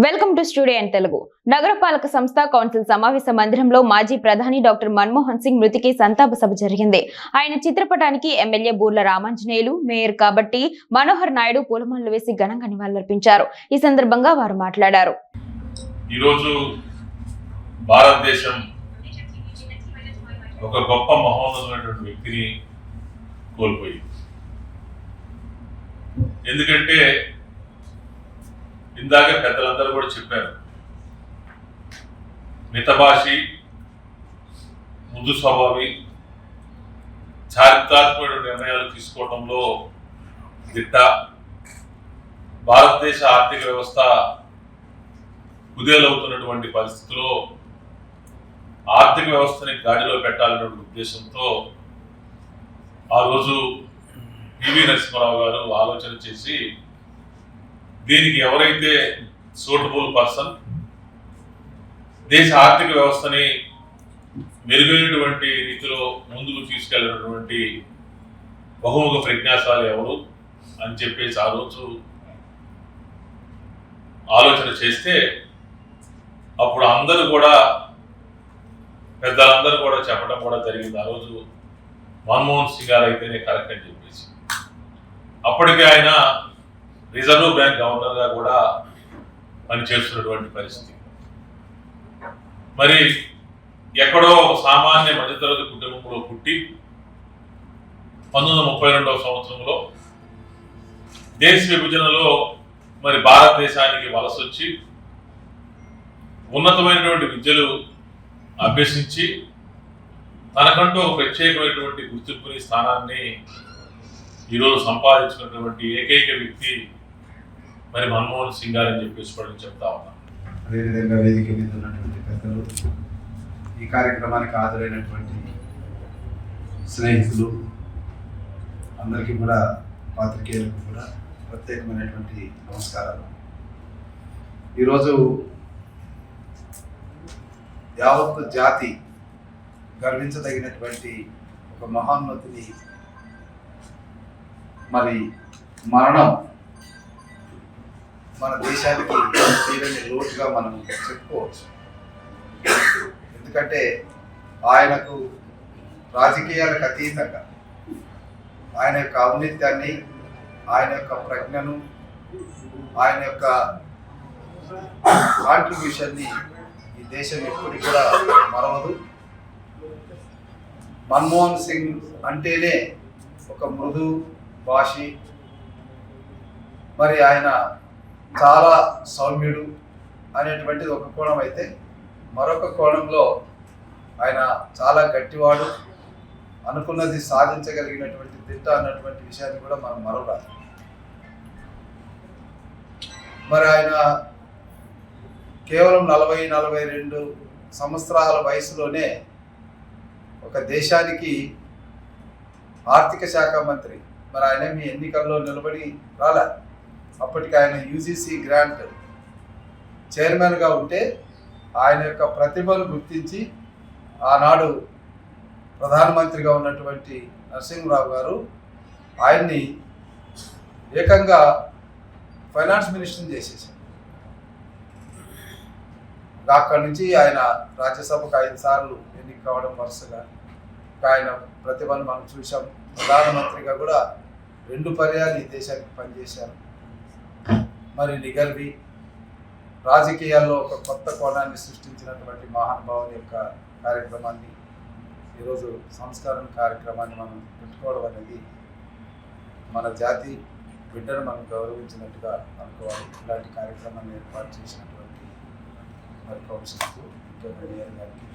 Welcome to studio and Telugu. నగరపాలక సంస్థ council సమావేశ మందిరంలో మాజీ ప్రధాని డాక్టర్ మన్మోహన్ సింగ్ మృతికి సంతాప సభ జరిగింది. ఆయన చిత్రపటానికి ఎమ్మెల్యే బూర్ల రామాంజనేయులు, మేయర్ కాబట్టి మనోహర్ నాయుడు పూలమాలలు వేసి ఘనంగా నివాళులర్పించారు. ఈ సందర్భంగా వారు మాట్లాడారు. ఈరోజు భారతదేశం ఒక గొప్ప మహోన్నతమైనటువంటి వ్యక్తిని కోల్పోయింది. ఎందుకంటే ఇందాక పెద్దలందరూ కూడా చెప్పారు, మితభాషి, ముందు స్వభావి, చారిత్రాత్మక నిర్ణయాలు తీసుకోవడంలో దిట్ట, భారతదేశ ఆర్థిక వ్యవస్థ కుదేలవుతున్నటువంటి పరిస్థితిలో ఆర్థిక వ్యవస్థని గాడిలో పెట్టాలనే ఉద్దేశంతో ఆ రోజు పివి నరసింహారావు గారు ఆలోచన చేసి దీనికి ఎవరైతే సూటబుల్ పర్సన్, దేశ ఆర్థిక వ్యవస్థని మెరుగైనటువంటి రీతిలో ముందుకు తీసుకెళ్ళినటువంటి బహుముఖ ప్రజ్ఞాశాలు ఎవరు అని చెప్పేసి ఆ రోజు ఆలోచన చేస్తే అప్పుడు అందరూ కూడా పెద్దలందరూ కూడా చెప్పడం కూడా జరిగింది. ఆ రోజు మన్మోహన్ సింగ్ గారు అయితేనే కరెక్ట్ అని చెప్పేసి అప్పటికే ఆయన రిజర్వ్ బ్యాంక్ గవర్నర్గా కూడా పనిచేస్తున్నటువంటి పరిస్థితి. మరి ఎక్కడో సామాన్య మధ్యతరగతి కుటుంబంలో పుట్టి 1932వ సంవత్సరంలో దేశ విభజనలో మరి భారతదేశానికి వలస వచ్చి ఉన్నతమైనటువంటి విద్యలు అభ్యసించి తనకంటూ ఒక ప్రత్యేకమైనటువంటి గుర్తింపుని, స్థానాన్ని ఈరోజు సంపాదించుకున్నటువంటి ఏకైక వ్యక్తి మరి మన్మోహన్ సింగ్ గారు అని చెప్పేసి కూడా చెప్తా ఉన్నాను. అదేవిధంగా వేదిక మీద ఉన్నటువంటి పెద్దలు, ఈ కార్యక్రమానికి హాజరైనటువంటి స్నేహితులు అందరికీ కూడా, పాత్రికేయులకు కూడా ప్రత్యేకమైనటువంటి నమస్కారాలు. ఈరోజు యావత్ జాతి గర్వించదగినటువంటి ఒక మహోన్నతిని మరి మరణం మన దేశానికి తీరని లోటుగా మనం చెప్పుకోవచ్చు. ఎందుకంటే ఆయనకు రాజకీయాలకు అతీతంగా ఆయన యొక్క ఔన్నత్యాన్ని, ఆయన యొక్క ప్రజ్ఞను, ఆయన యొక్క కాంట్రిబ్యూషన్ని ఈ దేశం ఎప్పటికీ కూడా మరవదు. మన్మోహన్ సింగ్ అంటేనే ఒక మృదు భాషి, మరి ఆయన చాలా సౌమ్యుడు అనేటువంటిది ఒక కోణం అయితే, మరొక కోణంలో ఆయన చాలా గట్టివాడు, అనుకున్నది సాధించగలిగినటువంటి దిట్ట అన్నటువంటి విషయాన్ని కూడా మనం మరవరాదు. మరి ఆయన కేవలం 40-42 సంవత్సరాల వయసులోనే ఒక దేశానికి ఆర్థిక శాఖ మంత్రి, మరి ఆయన మీ ఎన్నికల్లో నిలబడి రాలే. అప్పటికి ఆయన యూజీసీ గ్రాంట్ చైర్మన్గా ఉంటే ఆయన యొక్క ప్రతిభను గుర్తించి ఆనాడు ప్రధానమంత్రిగా ఉన్నటువంటి నరసింహరావు గారు ఆయన్ని ఏకంగా ఫైనాన్స్ మినిస్టర్ని చేసేసారు. అక్కడి నుంచి ఆయన రాజ్యసభకు 5 సార్లు ఎన్నిక కావడం వరుసగా, ఆయన ప్రతిభను మనం చూసాం. ప్రధానమంత్రిగా కూడా 2 పర్యాలు ఈ దేశానికి పనిచేశారు. మరి నిగర్వి రాజకీయాల్లో ఒక కొత్త కోణాన్ని సృష్టించినటువంటి మహానుభావుని యొక్క కార్యక్రమాన్ని, ఈరోజు సంస్కరణ కార్యక్రమాన్ని మనం పెట్టుకోవడం అనేది మన జాతి బిడ్డను మనం గౌరవించినట్టుగా అనుకోవాలి. ఇలాంటి కార్యక్రమాన్ని ఏర్పాటు చేసినటువంటి మరి కౌన్సిల్కు, ఇంకా మేయర్ గారికి